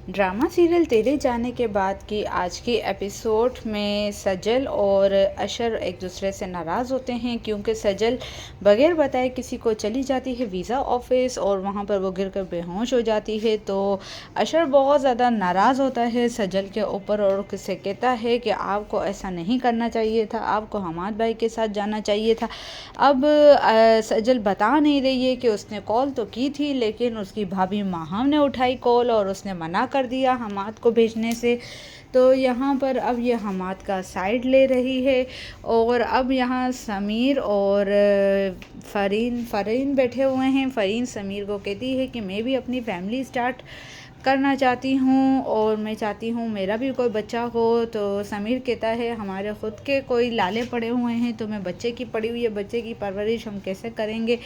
Drama serial तेरे जाने के बाद की आज की एपिसोड में सजल और अशर एक दूसरे से नाराज़ होते हैं क्योंकि सजल बगैर बताए किसी को चली जाती है वीज़ा ऑफिस और वहाँ पर वो गिरकर बेहोश हो जाती है। तो अशर बहुत ज़्यादा नाराज़ होता है सजल के ऊपर और उसे कहता है कि आपको ऐसा नहीं करना चाहिए था, आपको हमाद भाई के साथ जाना चाहिए था। अब सजल बता नहीं रही है कि उसने कॉल तो की थी लेकिन उसकी भाभी माहम ने उठाई कॉल और उसने मना कर दिया हमाद को भेजने से। तो यहाँ पर अब ये हमाद का साइड ले रही है और अब यहाँ समीर और फ़रीन बैठे हुए हैं। फ़रीन समीर को कहती है कि मैं भी अपनी फैमिली स्टार्ट करना चाहती हूँ और मैं चाहती हूँ मेरा भी कोई बच्चा हो। तो समीर कहता है हमारे ख़ुद के कोई लाले पड़े हुए हैं, तो मैं बच्चे की पड़ी हुई है, बच्चे की परवरिश हम कैसे करेंगे।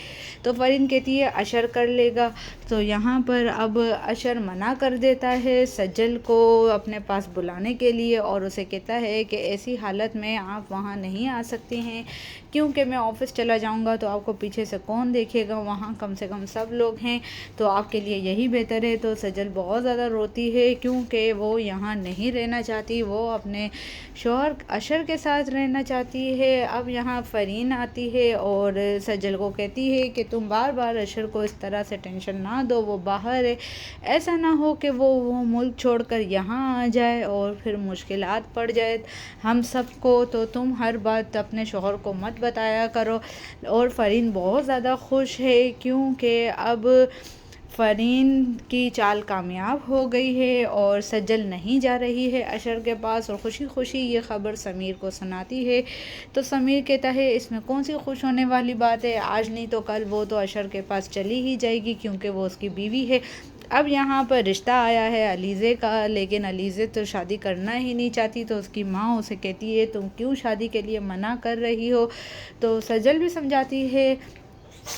तो फ़रीन कहती है अशर कर लेगा। तो यहाँ पर अब अशर मना कर देता है सज्जल को अपने पास बुलाने के लिए और उसे कहता है कि ऐसी हालत में आप वहाँ नहीं आ सकती हैं क्योंकि मैं ऑफ़िस चला जाऊँगा तो आपको पीछे से कौन देखेगा, वहाँ कम से कम सब लोग हैं, तो आपके लिए यही बेहतर है। तो सजल बहुत ज़्यादा रोती है क्योंकि वो यहाँ नहीं रहना चाहती, वो अपने शौहर अशर के साथ रहना चाहती है। अब यहाँ फ़रीन आती है और सजल को कहती है कि तुम बार बार अशर को इस तरह से टेंशन ना दो, वो बाहर है, ऐसा ना हो कि वो मुल्क छोड़कर यहाँ आ जाए और फिर मुश्किलात पड़ जाए हम सबको, तो तुम हर बात अपने शौहर को मत बताया करो। और फ़रीन बहुत ज़्यादा खुश है क्योंकि अब फ़रीन की चाल कामयाब हो गई है और सज्जल नहीं जा रही है अशर के पास और खुशी खुशी ये ख़बर समीर को सुनाती है। तो समीर कहता है इसमें कौन सी खुश होने वाली बात है, आज नहीं तो कल वो तो अशर के पास चली ही जाएगी क्योंकि वो उसकी बीवी है। अब यहाँ पर रिश्ता आया है अलीज़े का, लेकिन अलीज़े तो शादी करना ही नहीं चाहती। तो उसकी माँ उसे कहती है तुम क्यों शादी के लिए मना कर रही हो। तो सजल भी समझाती है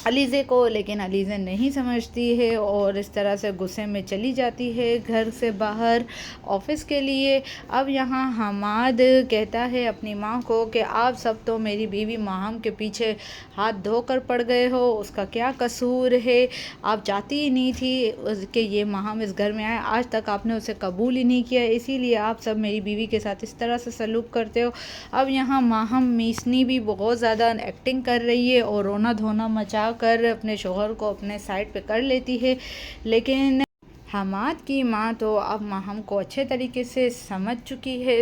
अलीज़े को, लेकिन अलीज़े नहीं समझती है और इस तरह से गुस्से में चली जाती है घर से बाहर ऑफ़िस के लिए। अब यहाँ हमाद कहता है अपनी माँ को कि आप सब तो मेरी बीवी माहम के पीछे हाथ धोकर पड़ गए हो, उसका क्या कसूर है, आप चाहती ही नहीं थी कि ये माहम इस घर में आए, आज तक आपने उसे कबूल ही नहीं किया, इसीलिए आप सब मेरी बीवी के साथ इस तरह से सलूक करते हो। अब यहाँ माहम मीसनी भी बहुत ज़्यादा एक्टिंग कर रही है और रोना धोना मचा कर अपने शोहर को अपने साइड पे कर लेती है, लेकिन हमाद की माँ तो अब माहम को अच्छे तरीके से समझ चुकी है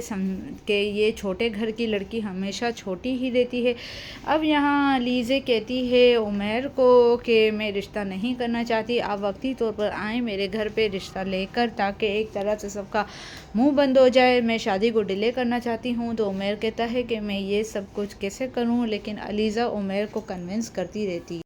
कि ये छोटे घर की लड़की हमेशा छोटी ही रहती है। अब यहाँ अलीज़े कहती है उमर को कि मैं रिश्ता नहीं करना चाहती, आप वक्ती तौर पर आएँ मेरे घर पे रिश्ता लेकर, ताकि एक तरह से सबका मुंह बंद हो जाए, मैं शादी को डिले करना चाहती हूँ। तो उमर कहता है कि मैं ये सब कुछ कैसे करूँ, लेकिन अलीज़ा उमर को कन्विंस करती रहती है।